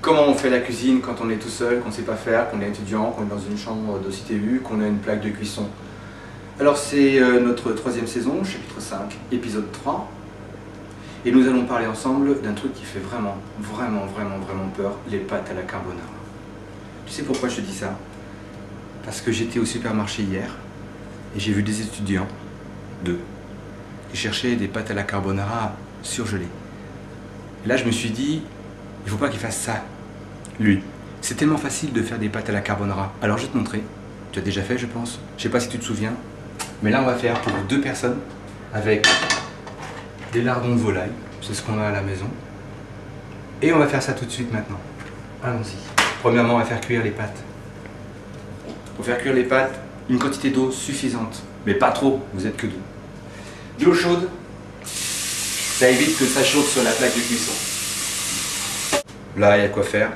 comment on fait la cuisine quand on est tout seul, qu'on ne sait pas faire, qu'on est étudiant, qu'on est dans une chambre d'OCTU, qu'on a une plaque de cuisson. Alors c'est notre 3e saison, chapitre 5, épisode 3. Et nous allons parler ensemble d'un truc qui fait vraiment peur, les pâtes à la carbonara. Tu sais pourquoi je te dis ça? Parce que j'étais au supermarché hier et j'ai vu des étudiants, qui cherchaient des pâtes à la carbonara surgelées. Et là je me suis dit, il ne faut pas qu'il fasse ça, lui. C'est tellement facile de faire des pâtes à la carbonara. Alors je vais te montrer, tu as déjà fait je pense, je sais pas si tu te souviens, mais là on va faire pour 2 personnes avec des lardons de volaille, c'est ce qu'on a à la maison. Et on va faire ça tout de suite maintenant. Allons-y. Premièrement, on va faire cuire les pâtes. Pour faire cuire les pâtes, une quantité d'eau suffisante, mais pas trop, vous êtes que 2. De l'eau chaude, ça évite que ça chauffe sur la plaque de cuisson. Là, il y a quoi faire.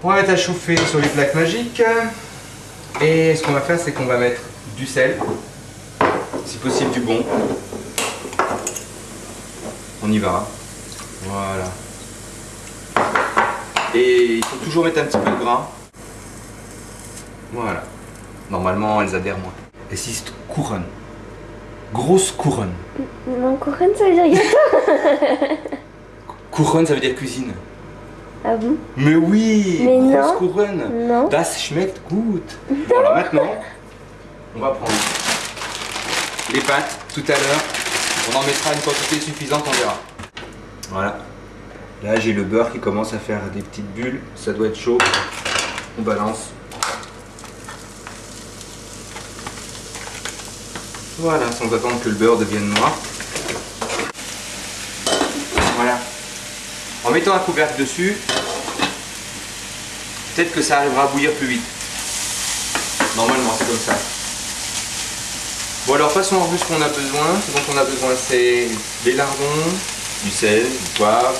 On va mettre à chauffer sur les plaques magiques. Et ce qu'on va faire, c'est qu'on va mettre du sel, si possible du bon. On y va. Voilà. Et il faut toujours mettre un petit peu de gras. Voilà. Normalement, elles adhèrent moins. Et 6 couronnes. Grosse couronne. Non, couronne, ça veut dire gâteau. Couronne, ça veut dire cuisine. Ah bon? Mais oui, mais grosse non. couronne. Non. Das schmeckt gut. Bon, alors maintenant, on va prendre les pâtes tout à l'heure. On en mettra une quantité suffisante, on verra. Voilà. Là, j'ai le beurre qui commence à faire des petites bulles. Ça doit être chaud. On balance. Voilà, sans attendre que le beurre devienne noir. Voilà. En mettant un couvercle dessus, peut-être que ça arrivera à bouillir plus vite. Normalement, c'est comme ça. Bon, alors passons en revue ce qu'on a besoin. Ce dont on a besoin, c'est des lardons, du sel, du poivre,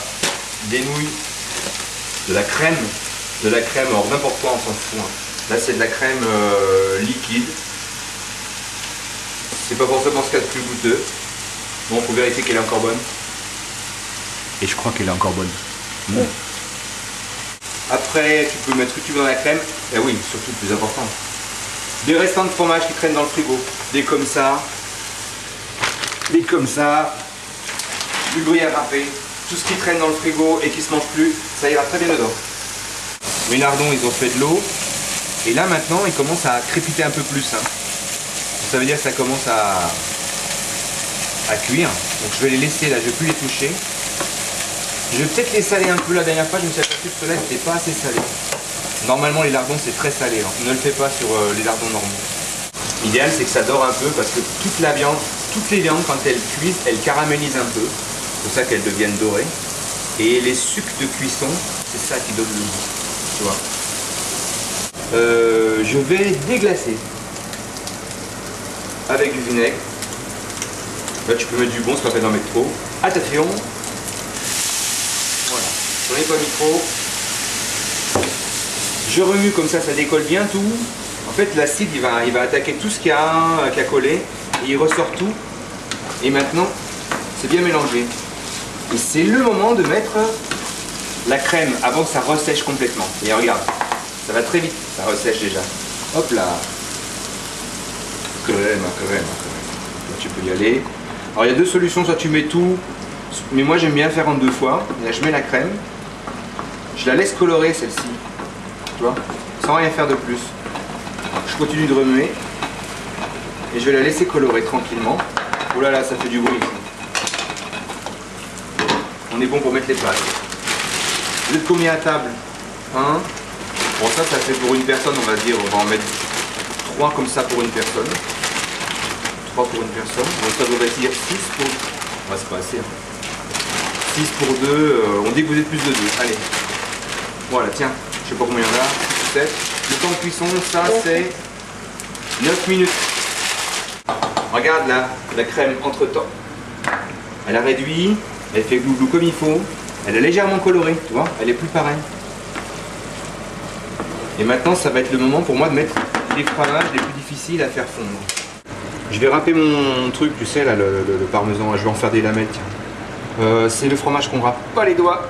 des nouilles, de la crème. Alors n'importe quoi, on s'en fout. Hein. Là, c'est de la crème liquide. C'est pas forcément ce qu'il y a de plus goûteux. Bon, faut vérifier qu'elle est encore bonne. Et je crois qu'elle est encore bonne. Mmh. Après, tu peux mettre ce que tu veux dans la crème. Et oui, surtout le plus important. Des restants de fromage qui traînent dans le frigo. Des comme ça. Des comme ça. Du gruyère râpé. Tout ce qui traîne dans le frigo et qui se mange plus, ça ira très bien dedans. Les lardons, ils ont fait de l'eau. Et là, maintenant, ils commencent à crépiter un peu plus. Hein. Ça veut dire que ça commence à cuire. Donc je vais les laisser là, je ne vais plus les toucher. Je vais peut-être les saler un peu. La dernière fois, je me suis aperçu que cela n'était pas assez salé. Normalement, les lardons, c'est très salé. Hein. Ne le fais pas sur les lardons normaux. L'idéal, c'est que ça dore un peu parce que toutes les viandes, quand elles cuisent, elles caramélisent un peu. C'est pour ça qu'elles deviennent dorées. Et les sucs de cuisson, c'est ça qui donne le goût. Tu vois. Je vais déglacer. Avec du vinaigre. Là tu peux mettre du bon, c'est pas peine d'en mettre trop. Attention. Voilà. J'en ai pas mis trop. Je remue comme ça décolle bien tout. En fait l'acide il va attaquer tout ce qu'il y a collé. Et il ressort tout. Et maintenant c'est bien mélangé. Et c'est le moment de mettre la crème avant que ça ressèche complètement. Et regarde, ça va très vite, ça ressèche déjà. Hop là. Crème. Là, tu peux y aller. Alors il y a 2 solutions, soit tu mets tout, mais moi j'aime bien faire en 2 fois. Là je mets la crème, je la laisse colorer celle-ci, tu vois, sans rien faire de plus. Je continue de remuer et je vais la laisser colorer tranquillement. Oh là là, ça fait du bruit. On est bon pour mettre les pâtes. Vous êtes combien à table? 1. Bon ça fait pour une personne, on va dire, on va en mettre 3 comme ça pour une personne. 3 pour une personne. Donc ça doit dire 6 pour... Ouais, c'est pas assez. Hein. 6 pour 2. On dit que vous êtes plus de 2. Allez. Voilà, tiens. Je sais pas combien il y en a. 7. Le temps de cuisson, ça c'est 9 minutes. Regarde là, la crème entre temps. Elle a réduit. Elle fait glouglou comme il faut. Elle est légèrement colorée, tu vois. Elle est plus pareille. Et maintenant, ça va être le moment pour moi de mettre les fromages les plus difficiles à faire fondre. Je vais râper mon truc, tu sais, là, le parmesan. Je vais en faire des lamelles, tiens. C'est le fromage qu'on râpe pas les doigts.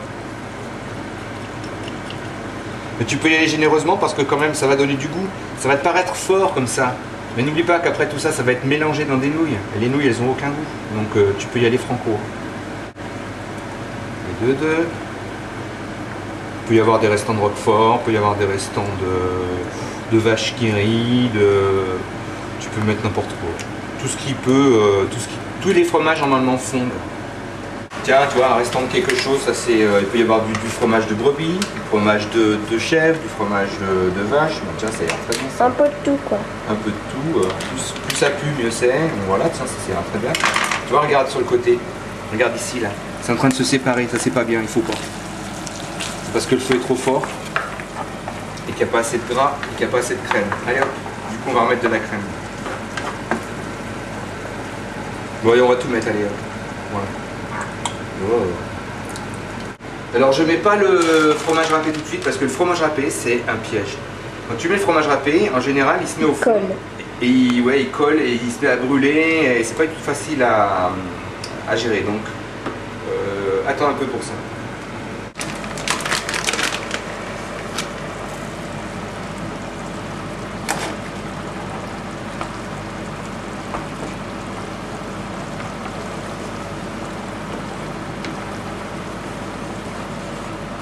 Mais tu peux y aller généreusement parce que quand même ça va donner du goût. Ça va te paraître fort comme ça. Mais n'oublie pas qu'après tout ça, ça va être mélangé dans des nouilles. Et les nouilles, elles ont aucun goût. Donc tu peux y aller franco. Et deux. Il peut y avoir des restants de roquefort, il peut y avoir des restants de vache qui rit, tu peux mettre n'importe quoi. Tout ce qui peut, tous les fromages normalement fondent. Tiens, tu vois, un restant de quelque chose, ça c'est, il peut y avoir du fromage de brebis, du fromage de chèvre, du fromage de vache. Bon, tiens, ça ira très bien. Ça. Un peu de tout, quoi. Un peu de tout. Plus ça pue, mieux c'est. Bon, voilà, tiens, ça ira très bien. Tu vois, regarde sur le côté. Regarde ici, là. C'est en train de se séparer. Ça, c'est pas bien, il faut pas. C'est parce que le feu est trop fort et qu'il n'y a pas assez de gras et qu'il n'y a pas assez de crème. Allez hop, du coup, on va remettre de la crème. Bon, et on va tout mettre, allez hop. Voilà. Oh. Alors je mets pas le fromage râpé tout de suite parce que le fromage râpé c'est un piège. Quand tu mets le fromage râpé, en général il se met au fond et il colle et il se met à brûler et c'est pas du tout facile à gérer, donc attends un peu pour ça.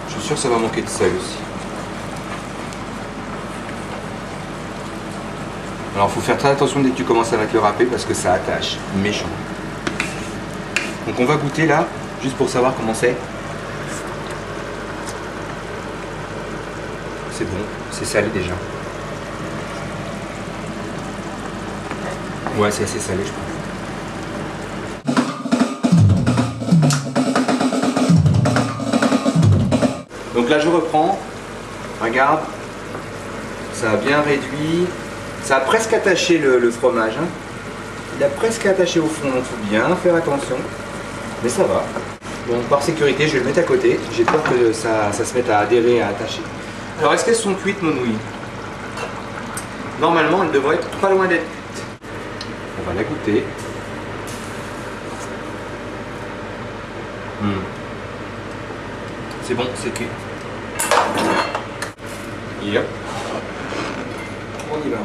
Je suis sûr que ça va manquer de sel aussi. Alors il faut faire très attention dès que tu commences à mettre le râpé parce que ça attache, méchant. Donc on va goûter là, juste pour savoir comment c'est. C'est bon, c'est salé déjà. Ouais, c'est assez salé je pense. Donc là je reprends, regarde, ça a bien réduit, ça a presque attaché le fromage, hein. Il a presque attaché au fond, donc il faut bien faire attention, mais ça va. Bon, par sécurité je vais le mettre à côté, j'ai peur que ça se mette à adhérer, à attacher. Alors est-ce qu'elles sont cuites nos nouilles? Normalement elles devraient être pas loin d'être cuites. On va la goûter. C'est bon, c'est cuit. Yep. On y va.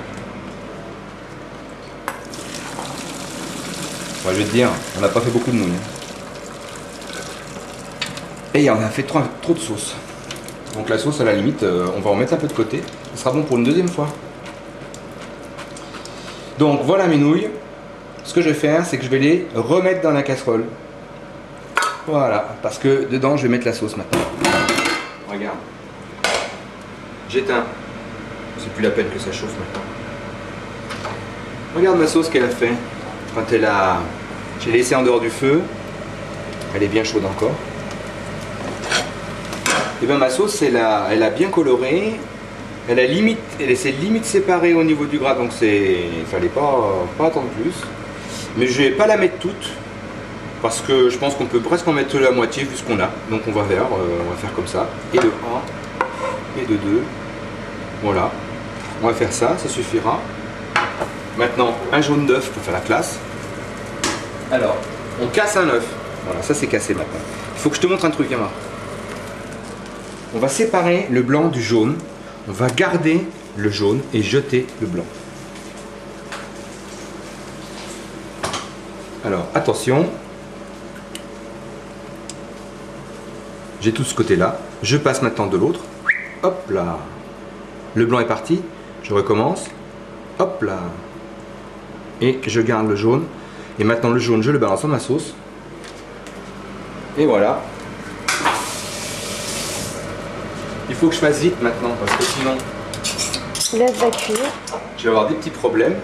Bon, je vais te dire, on n'a pas fait beaucoup de nouilles. Et on a fait trop de sauce. Donc la sauce, à la limite, on va en mettre un peu de côté. Ce sera bon pour une deuxième fois. Donc voilà mes nouilles. Ce que je vais faire, c'est que je vais les remettre dans la casserole. Voilà, parce que dedans, je vais mettre la sauce maintenant. Regarde. J'éteins. C'est plus la peine que ça chauffe maintenant. Regarde ma sauce qu'elle a fait. Quand j'ai laissé en dehors du feu. Elle est bien chaude encore. Et bien ma sauce, elle a bien coloré. Elle s'est limite séparée au niveau du gras, donc il fallait pas attendre plus. Mais je vais pas la mettre toute. Parce que je pense qu'on peut presque en mettre la moitié vu ce qu'on a. Donc on va faire comme ça. Et de 1 et de 2. Voilà. On va faire ça, ça suffira. Maintenant, un jaune d'œuf pour faire la classe. Alors, on casse un œuf. Voilà, ça c'est cassé maintenant. Il faut que je te montre un truc, Emma. On va séparer le blanc du jaune. On va garder le jaune et jeter le blanc. Alors, attention. J'ai tout ce côté-là. Je passe maintenant de l'autre. Hop là. Le blanc est parti. Je recommence. Hop là. Et je garde le jaune. Et maintenant le jaune, je le balance dans ma sauce. Et voilà. Il faut que je fasse vite maintenant parce que sinon... L'œuf va cuire. Je vais avoir des petits problèmes.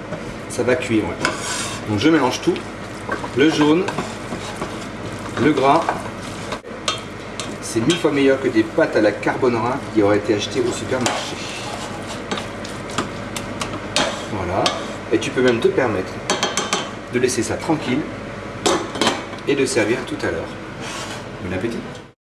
Ça va cuire, ouais. Donc je mélange tout. Le jaune. Le gras. C'est 1000 fois meilleur que des pâtes à la carbonara qui auraient été achetées au supermarché. Voilà. Et tu peux même te permettre de laisser ça tranquille et de servir tout à l'heure. Bon appétit!